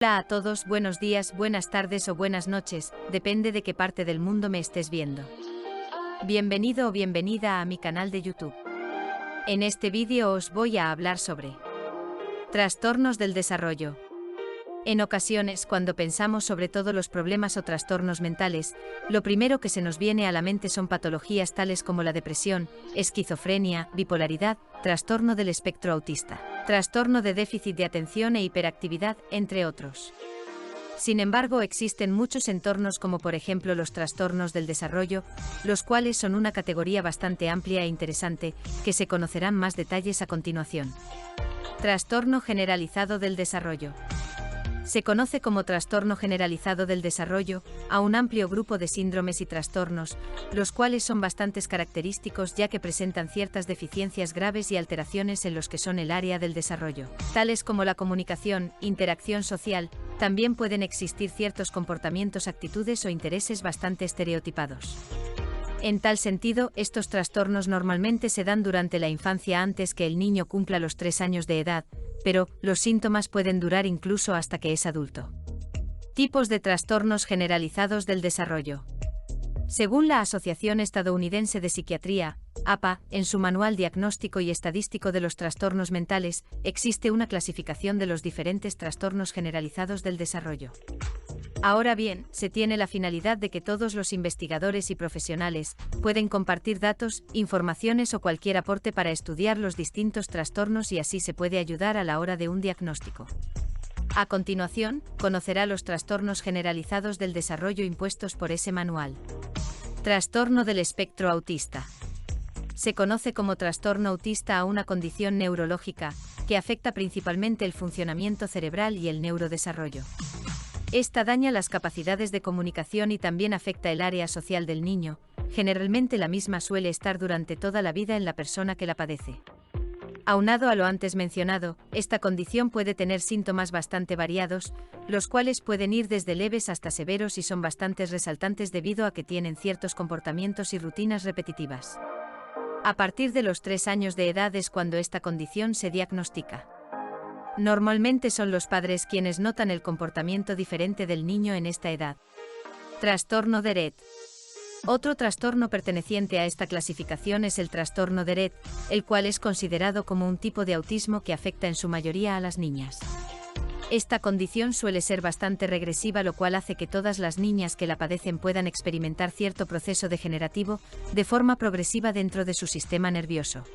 Hola a todos, buenos días, buenas tardes o buenas noches, depende de qué parte del mundo me estés viendo. Bienvenido o bienvenida a mi canal de YouTube. En este vídeo os voy a hablar sobre trastornos del desarrollo. En ocasiones, cuando pensamos sobre todos los problemas o trastornos mentales, lo primero que se nos viene a la mente son patologías tales como la depresión, esquizofrenia, bipolaridad, trastorno del espectro autista, trastorno de déficit de atención e hiperactividad, entre otros. Sin embargo, existen muchos entornos como por ejemplo los trastornos del desarrollo, los cuales son una categoría bastante amplia e interesante, que se conocerán más detalles a continuación. Trastorno generalizado del desarrollo. Se conoce como trastorno generalizado del desarrollo a un amplio grupo de síndromes y trastornos, los cuales son bastante característicos ya que presentan ciertas deficiencias graves y alteraciones en los que son el área del desarrollo, tales como la comunicación, interacción social. También pueden existir ciertos comportamientos, actitudes o intereses bastante estereotipados. En tal sentido, estos trastornos normalmente se dan durante la infancia antes que el niño cumpla los 3 años de edad, pero los síntomas pueden durar incluso hasta que es adulto. Tipos de trastornos generalizados del desarrollo. Según la Asociación Estadounidense de Psiquiatría, APA, en su Manual Diagnóstico y Estadístico de los Trastornos Mentales, existe una clasificación de los diferentes trastornos generalizados del desarrollo. Ahora bien, se tiene la finalidad de que todos los investigadores y profesionales pueden compartir datos, informaciones o cualquier aporte para estudiar los distintos trastornos y así se puede ayudar a la hora de un diagnóstico. A continuación, conocerá los trastornos generalizados del desarrollo impuestos por ese manual. Trastorno del espectro autista. Se conoce como trastorno autista a una condición neurológica que afecta principalmente el funcionamiento cerebral y el neurodesarrollo. Esta daña las capacidades de comunicación y también afecta el área social del niño. Generalmente la misma suele estar durante toda la vida en la persona que la padece. Aunado a lo antes mencionado, esta condición puede tener síntomas bastante variados, los cuales pueden ir desde leves hasta severos y son bastante resaltantes debido a que tienen ciertos comportamientos y rutinas repetitivas. A partir de los 3 años de edad es cuando esta condición se diagnostica. Normalmente son los padres quienes notan el comportamiento diferente del niño en esta edad. Trastorno de Rett. Otro trastorno perteneciente a esta clasificación es el trastorno de Rett, el cual es considerado como un tipo de autismo que afecta en su mayoría a las niñas. Esta condición suele ser bastante regresiva, lo cual hace que todas las niñas que la padecen puedan experimentar cierto proceso degenerativo de forma progresiva dentro de su sistema nervioso.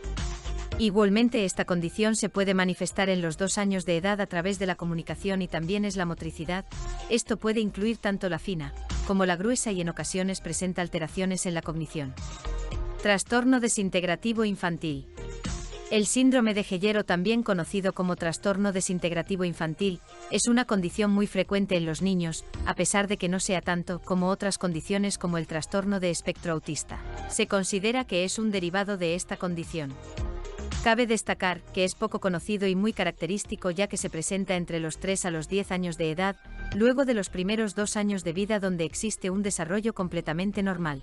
Igualmente, esta condición se puede manifestar en los 2 años de edad a través de la comunicación y también es la motricidad. Esto puede incluir tanto la fina como la gruesa y en ocasiones presenta alteraciones en la cognición. Trastorno desintegrativo infantil. El síndrome de Geyer, o también conocido como trastorno desintegrativo infantil, es una condición muy frecuente en los niños, a pesar de que no sea tanto como otras condiciones como el trastorno de espectro autista. Se considera que es un derivado de esta condición. Cabe destacar que es poco conocido y muy característico ya que se presenta entre los 3 a los 10 años de edad, luego de los primeros 2 años de vida donde existe un desarrollo completamente normal.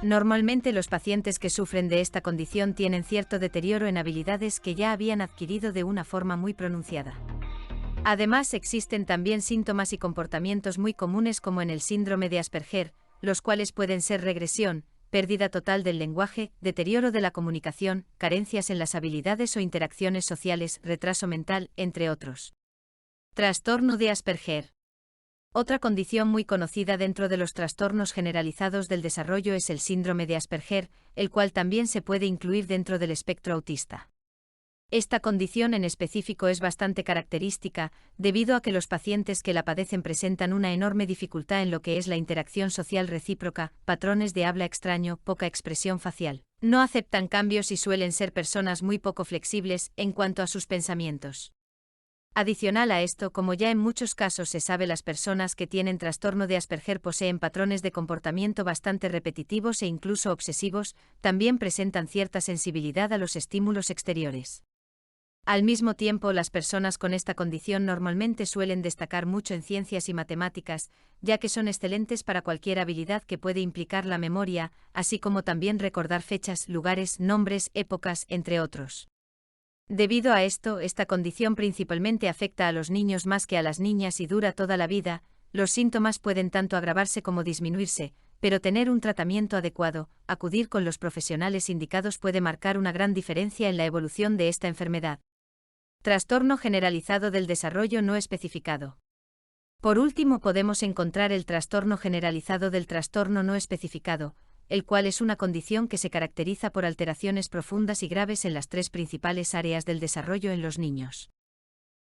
Normalmente los pacientes que sufren de esta condición tienen cierto deterioro en habilidades que ya habían adquirido de una forma muy pronunciada. Además, existen también síntomas y comportamientos muy comunes como en el síndrome de Asperger, los cuales pueden ser regresión, pérdida total del lenguaje, deterioro de la comunicación, carencias en las habilidades o interacciones sociales, retraso mental, entre otros. Trastorno de Asperger. Otra condición muy conocida dentro de los trastornos generalizados del desarrollo es el síndrome de Asperger, el cual también se puede incluir dentro del espectro autista. Esta condición en específico es bastante característica, debido a que los pacientes que la padecen presentan una enorme dificultad en lo que es la interacción social recíproca, patrones de habla extraño, poca expresión facial. No aceptan cambios y suelen ser personas muy poco flexibles en cuanto a sus pensamientos. Adicional a esto, como ya en muchos casos se sabe, las personas que tienen trastorno de Asperger poseen patrones de comportamiento bastante repetitivos e incluso obsesivos, también presentan cierta sensibilidad a los estímulos exteriores. Al mismo tiempo, las personas con esta condición normalmente suelen destacar mucho en ciencias y matemáticas, ya que son excelentes para cualquier habilidad que puede implicar la memoria, así como también recordar fechas, lugares, nombres, épocas, entre otros. Debido a esto, esta condición principalmente afecta a los niños más que a las niñas y dura toda la vida. Los síntomas pueden tanto agravarse como disminuirse, pero tener un tratamiento adecuado, acudir con los profesionales indicados puede marcar una gran diferencia en la evolución de esta enfermedad. Trastorno generalizado del desarrollo no especificado. Por último, podemos encontrar el trastorno generalizado del trastorno no especificado, el cual es una condición que se caracteriza por alteraciones profundas y graves en las tres principales áreas del desarrollo en los niños.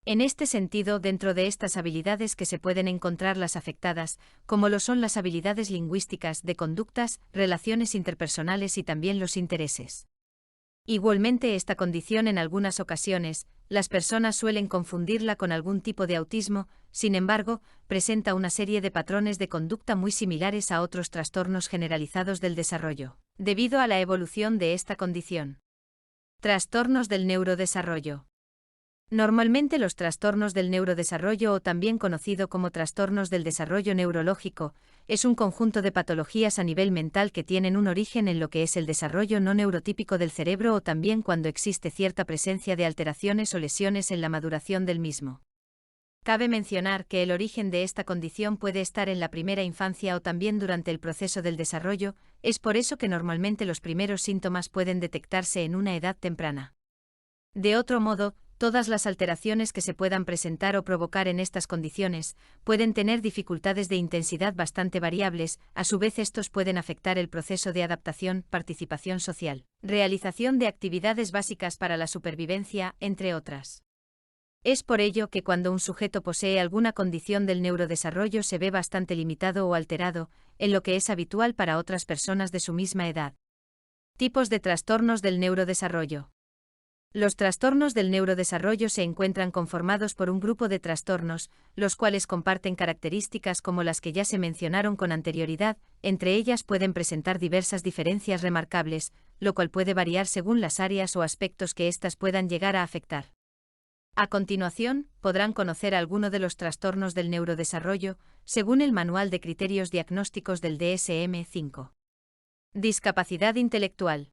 En este sentido, dentro de estas habilidades que se pueden encontrar las afectadas, como lo son las habilidades lingüísticas, de conductas, relaciones interpersonales y también los intereses. Igualmente, esta condición en algunas ocasiones, las personas suelen confundirla con algún tipo de autismo, sin embargo, presenta una serie de patrones de conducta muy similares a otros trastornos generalizados del desarrollo, debido a la evolución de esta condición. Trastornos del neurodesarrollo. Normalmente los trastornos del neurodesarrollo, o también conocido como trastornos del desarrollo neurológico, es un conjunto de patologías a nivel mental que tienen un origen en lo que es el desarrollo no neurotípico del cerebro o también cuando existe cierta presencia de alteraciones o lesiones en la maduración del mismo. Cabe mencionar que el origen de esta condición puede estar en la primera infancia o también durante el proceso del desarrollo, es por eso que normalmente los primeros síntomas pueden detectarse en una edad temprana. De otro modo, todas las alteraciones que se puedan presentar o provocar en estas condiciones pueden tener dificultades de intensidad bastante variables, a su vez estos pueden afectar el proceso de adaptación, participación social, realización de actividades básicas para la supervivencia, entre otras. Es por ello que cuando un sujeto posee alguna condición del neurodesarrollo se ve bastante limitado o alterado, en lo que es habitual para otras personas de su misma edad. Tipos de trastornos del neurodesarrollo. Los trastornos del neurodesarrollo se encuentran conformados por un grupo de trastornos, los cuales comparten características como las que ya se mencionaron con anterioridad, entre ellas pueden presentar diversas diferencias remarcables, lo cual puede variar según las áreas o aspectos que éstas puedan llegar a afectar. A continuación, podrán conocer alguno de los trastornos del neurodesarrollo, según el Manual de Criterios Diagnósticos del DSM-5. Discapacidad intelectual.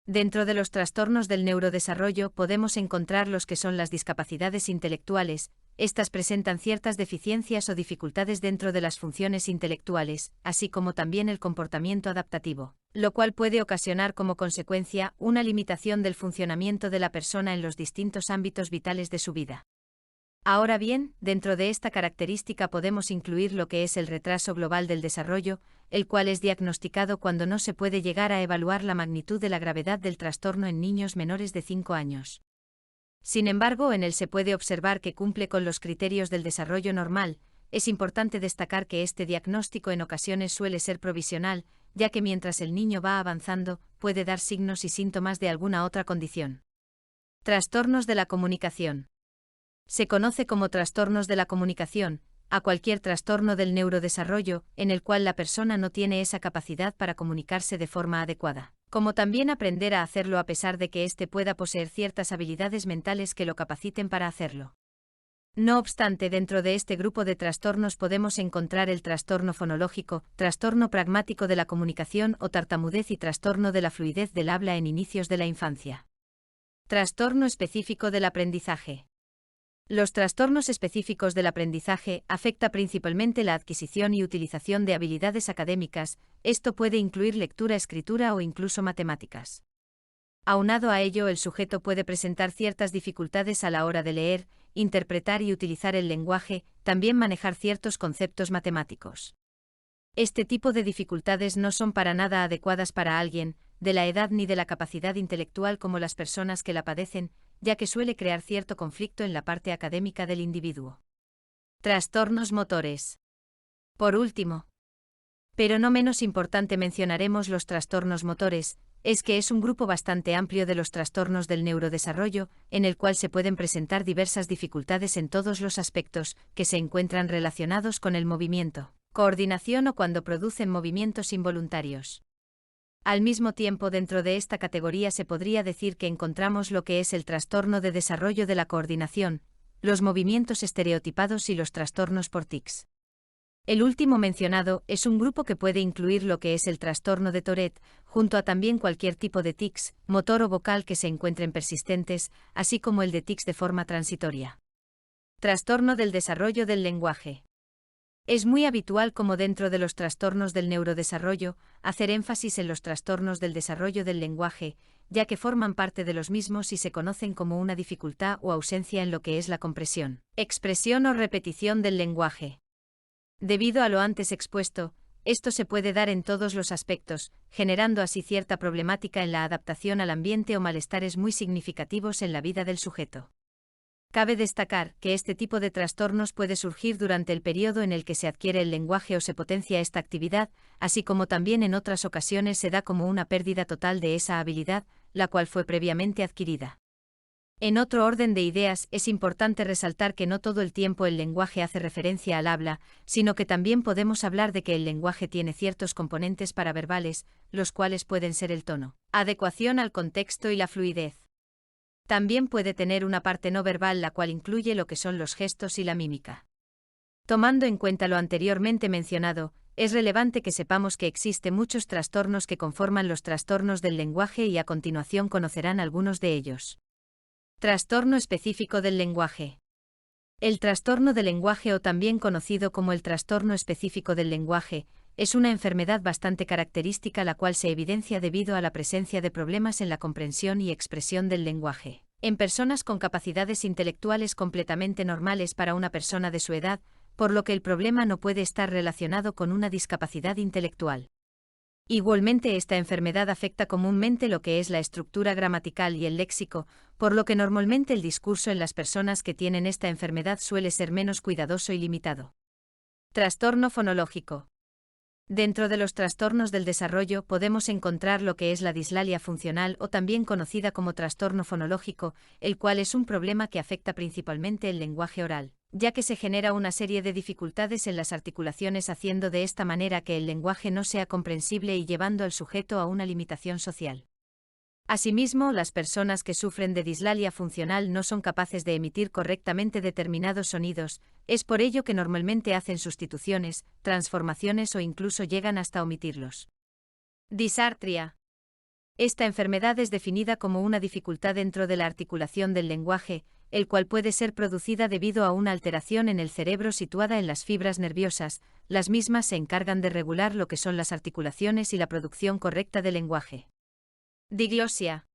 Dentro de los trastornos del neurodesarrollo podemos encontrar los que son las discapacidades intelectuales. Estas presentan ciertas deficiencias o dificultades dentro de las funciones intelectuales, así como también el comportamiento adaptativo, lo cual puede ocasionar como consecuencia una limitación del funcionamiento de la persona en los distintos ámbitos vitales de su vida. Ahora bien, dentro de esta característica podemos incluir lo que es el retraso global del desarrollo, el cual es diagnosticado cuando no se puede llegar a evaluar la magnitud de la gravedad del trastorno en niños menores de 5 años. Sin embargo, en él se puede observar que cumple con los criterios del desarrollo normal. Es importante destacar que este diagnóstico en ocasiones suele ser provisional, ya que mientras el niño va avanzando, puede dar signos y síntomas de alguna otra condición. Trastornos de la comunicación. Se conoce como trastornos de la comunicación a cualquier trastorno del neurodesarrollo en el cual la persona no tiene esa capacidad para comunicarse de forma adecuada, como también aprender a hacerlo a pesar de que éste pueda poseer ciertas habilidades mentales que lo capaciten para hacerlo. No obstante, dentro de este grupo de trastornos podemos encontrar el trastorno fonológico, trastorno pragmático de la comunicación o tartamudez y trastorno de la fluidez del habla en inicios de la infancia. Trastorno específico del aprendizaje. Los trastornos específicos del aprendizaje afecta principalmente la adquisición y utilización de habilidades académicas, esto puede incluir lectura, escritura o incluso matemáticas. Aunado a ello, el sujeto puede presentar ciertas dificultades a la hora de leer, interpretar y utilizar el lenguaje, también manejar ciertos conceptos matemáticos. Este tipo de dificultades no son para nada adecuadas para alguien, de la edad ni de la capacidad intelectual como las personas que la padecen, ya que suele crear cierto conflicto en la parte académica del individuo. Trastornos motores. Por último, pero no menos importante, mencionaremos los trastornos motores, es que es un grupo bastante amplio de los trastornos del neurodesarrollo, en el cual se pueden presentar diversas dificultades en todos los aspectos que se encuentran relacionados con el movimiento, coordinación o cuando producen movimientos involuntarios. Al mismo tiempo, dentro de esta categoría se podría decir que encontramos lo que es el trastorno de desarrollo de la coordinación, los movimientos estereotipados y los trastornos por tics. El último mencionado es un grupo que puede incluir lo que es el trastorno de Tourette, junto a también cualquier tipo de tics, motor o vocal que se encuentren persistentes, así como el de tics de forma transitoria. Trastorno del desarrollo del lenguaje. Es muy habitual, como dentro de los trastornos del neurodesarrollo, hacer énfasis en los trastornos del desarrollo del lenguaje, ya que forman parte de los mismos y se conocen como una dificultad o ausencia en lo que es la compresión, expresión o repetición del lenguaje. Debido a lo antes expuesto, esto se puede dar en todos los aspectos, generando así cierta problemática en la adaptación al ambiente o malestares muy significativos en la vida del sujeto. Cabe destacar que este tipo de trastornos puede surgir durante el periodo en el que se adquiere el lenguaje o se potencia esta actividad, así como también en otras ocasiones se da como una pérdida total de esa habilidad, la cual fue previamente adquirida. En otro orden de ideas, es importante resaltar que no todo el tiempo el lenguaje hace referencia al habla, sino que también podemos hablar de que el lenguaje tiene ciertos componentes paraverbales, los cuales pueden ser el tono, adecuación al contexto y la fluidez. También puede tener una parte no verbal, la cual incluye lo que son los gestos y la mímica. Tomando en cuenta lo anteriormente mencionado, es relevante que sepamos que existen muchos trastornos que conforman los trastornos del lenguaje y a continuación conocerán algunos de ellos. Trastorno específico del lenguaje. El trastorno del lenguaje, o también conocido como el trastorno específico del lenguaje, es una enfermedad bastante característica, la cual se evidencia debido a la presencia de problemas en la comprensión y expresión del lenguaje, en personas con capacidades intelectuales completamente normales para una persona de su edad, por lo que el problema no puede estar relacionado con una discapacidad intelectual. Igualmente, esta enfermedad afecta comúnmente lo que es la estructura gramatical y el léxico, por lo que normalmente el discurso en las personas que tienen esta enfermedad suele ser menos cuidadoso y limitado. Trastorno fonológico. Dentro de los trastornos del desarrollo podemos encontrar lo que es la dislalia funcional, o también conocida como trastorno fonológico, el cual es un problema que afecta principalmente el lenguaje oral, ya que se genera una serie de dificultades en las articulaciones, haciendo de esta manera que el lenguaje no sea comprensible y llevando al sujeto a una limitación social. Asimismo, las personas que sufren de dislalia funcional no son capaces de emitir correctamente determinados sonidos, es por ello que normalmente hacen sustituciones, transformaciones o incluso llegan hasta omitirlos. Disartria. Esta enfermedad es definida como una dificultad dentro de la articulación del lenguaje, el cual puede ser producida debido a una alteración en el cerebro situada en las fibras nerviosas. Las mismas se encargan de regular lo que son las articulaciones y la producción correcta del lenguaje. Diglosia.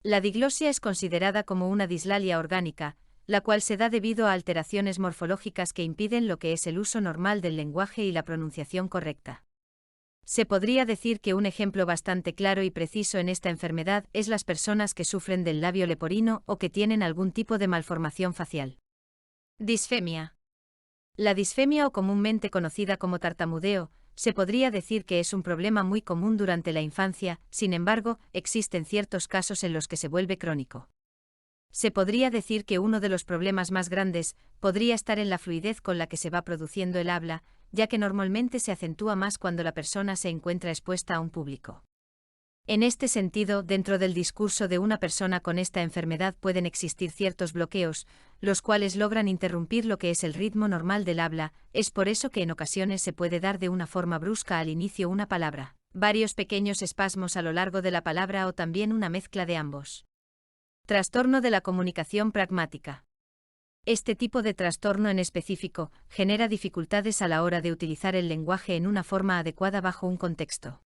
La diglosia es considerada como una dislalia orgánica, la cual se da debido a alteraciones morfológicas que impiden lo que es el uso normal del lenguaje y la pronunciación correcta. Se podría decir que un ejemplo bastante claro y preciso en esta enfermedad es las personas que sufren del labio leporino o que tienen algún tipo de malformación facial. Disfemia. La disfemia, o comúnmente conocida como tartamudeo, se podría decir que es un problema muy común durante la infancia, sin embargo, existen ciertos casos en los que se vuelve crónico. Se podría decir que uno de los problemas más grandes podría estar en la fluidez con la que se va produciendo el habla, ya que normalmente se acentúa más cuando la persona se encuentra expuesta a un público. En este sentido, dentro del discurso de una persona con esta enfermedad pueden existir ciertos bloqueos, los cuales logran interrumpir lo que es el ritmo normal del habla. Es por eso que en ocasiones se puede dar de una forma brusca al inicio una palabra, varios pequeños espasmos a lo largo de la palabra o también una mezcla de ambos. Trastorno de la comunicación pragmática. Este tipo de trastorno en específico genera dificultades a la hora de utilizar el lenguaje en una forma adecuada bajo un contexto.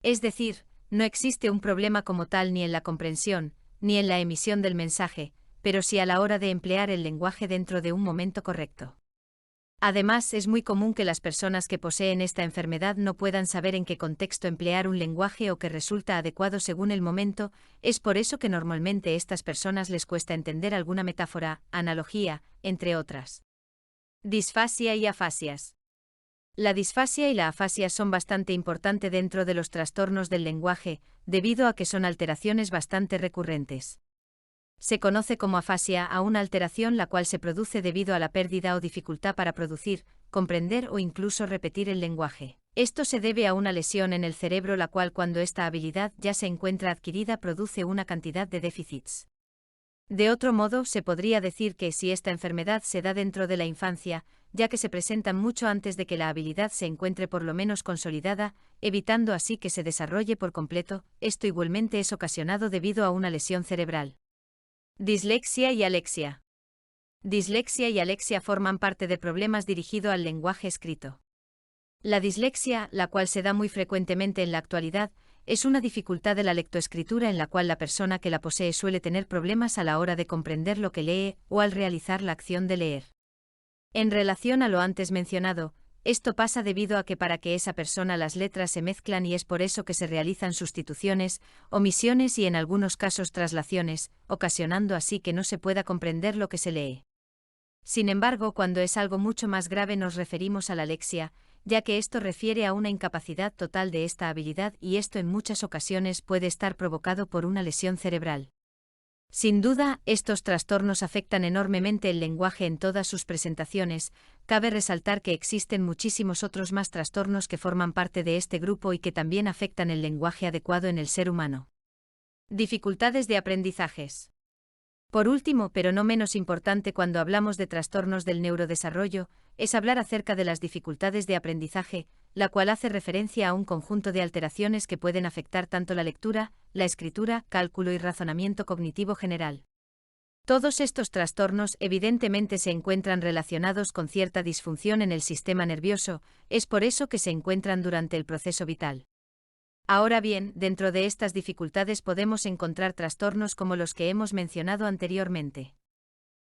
Es decir, no existe un problema como tal ni en la comprensión, ni en la emisión del mensaje, pero sí a la hora de emplear el lenguaje dentro de un momento correcto. Además, es muy común que las personas que poseen esta enfermedad no puedan saber en qué contexto emplear un lenguaje o que resulta adecuado según el momento. Es por eso que normalmente a estas personas les cuesta entender alguna metáfora, analogía, entre otras. Disfasia y afasias. La disfasia y la afasia son bastante importantes dentro de los trastornos del lenguaje, debido a que son alteraciones bastante recurrentes. Se conoce como afasia a una alteración la cual se produce debido a la pérdida o dificultad para producir, comprender o incluso repetir el lenguaje. Esto se debe a una lesión en el cerebro, la cual, cuando esta habilidad ya se encuentra adquirida, produce una cantidad de déficits. De otro modo, se podría decir que si esta enfermedad se da dentro de la infancia, ya que se presentan mucho antes de que la habilidad se encuentre por lo menos consolidada, evitando así que se desarrolle por completo. Esto igualmente es ocasionado debido a una lesión cerebral. Dislexia y alexia. Dislexia y alexia forman parte de problemas dirigidos al lenguaje escrito. La dislexia, la cual se da muy frecuentemente en la actualidad, es una dificultad de la lectoescritura en la cual la persona que la posee suele tener problemas a la hora de comprender lo que lee o al realizar la acción de leer. En relación a lo antes mencionado, esto pasa debido a que para que esa persona las letras se mezclan y es por eso que se realizan sustituciones, omisiones y en algunos casos traslaciones, ocasionando así que no se pueda comprender lo que se lee. Sin embargo, cuando es algo mucho más grave nos referimos a la alexia, ya que esto refiere a una incapacidad total de esta habilidad y esto en muchas ocasiones puede estar provocado por una lesión cerebral. Sin duda, estos trastornos afectan enormemente el lenguaje en todas sus presentaciones. Cabe resaltar que existen muchísimos otros más trastornos que forman parte de este grupo y que también afectan el lenguaje adecuado en el ser humano. Dificultades de aprendizajes. Por último, pero no menos importante cuando hablamos de trastornos del neurodesarrollo, es hablar acerca de las dificultades de aprendizaje, la cual hace referencia a un conjunto de alteraciones que pueden afectar tanto la lectura, la escritura, cálculo y razonamiento cognitivo general. Todos estos trastornos evidentemente se encuentran relacionados con cierta disfunción en el sistema nervioso, es por eso que se encuentran durante el proceso vital. Ahora bien, dentro de estas dificultades podemos encontrar trastornos como los que hemos mencionado anteriormente.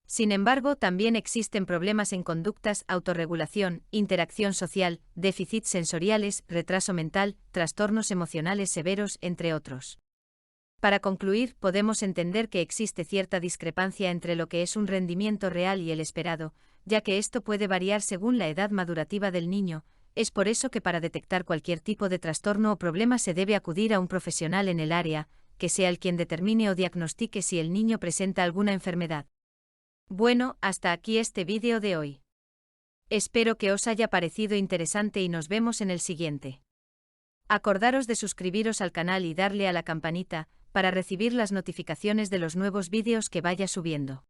Sin embargo, también existen problemas en conductas, autorregulación, interacción social, déficits sensoriales, retraso mental, trastornos emocionales severos, entre otros. Para concluir, podemos entender que existe cierta discrepancia entre lo que es un rendimiento real y el esperado, ya que esto puede variar según la edad madurativa del niño. Es por eso que para detectar cualquier tipo de trastorno o problema se debe acudir a un profesional en el área, que sea el quien determine o diagnostique si el niño presenta alguna enfermedad. Bueno, hasta aquí este vídeo de hoy. Espero que os haya parecido interesante y nos vemos en el siguiente. Acordaros de suscribiros al canal y darle a la campanita, para recibir las notificaciones de los nuevos vídeos que vaya subiendo.